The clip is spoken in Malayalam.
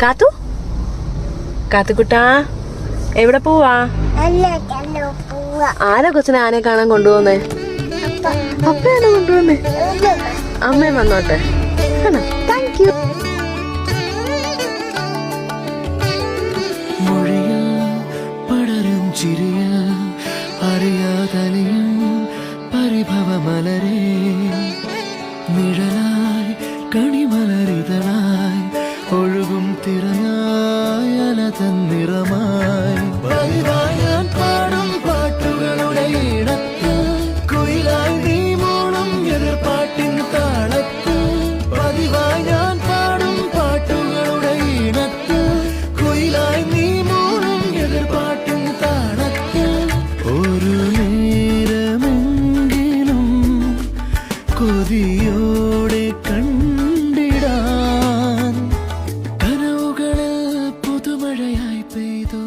കാത്തു കാത്തുക്കുട്ടാ എവിടെ പോവാ? ആരാ കൊച്ചിനെ ആനയെ കാണാൻ കൊണ്ടുപോന്നേ? അപ്പയാണോ കൊണ്ടുപോന്നേ? അമ്മയും വന്നോട്ടെ. Thank you. പരിഭവമലരേ നിഴലായി കണിമലരിതളായി ഒഴുകും തിരയായി അലതൻ നിറമായി പതിവായി ഞാൻ പാടും പാട്ടുകളുടെ ഇടത്ത് കുയിലായി നീ മൂളും എതിർപ്പാട്ടിൻ താളത്ത് പതിവായി ഞാൻ പാടും പാട്ടുകളുടെ ഇടത്ത് കുയിലായി നീ മൂളും എതിർപ്പാട്ടിൻ താളത്ത് ഒരു കൊതിയോടെ കണ്ടിടാൻ കനവുകളിൽ പുതുമഴയായി പെയ്തു.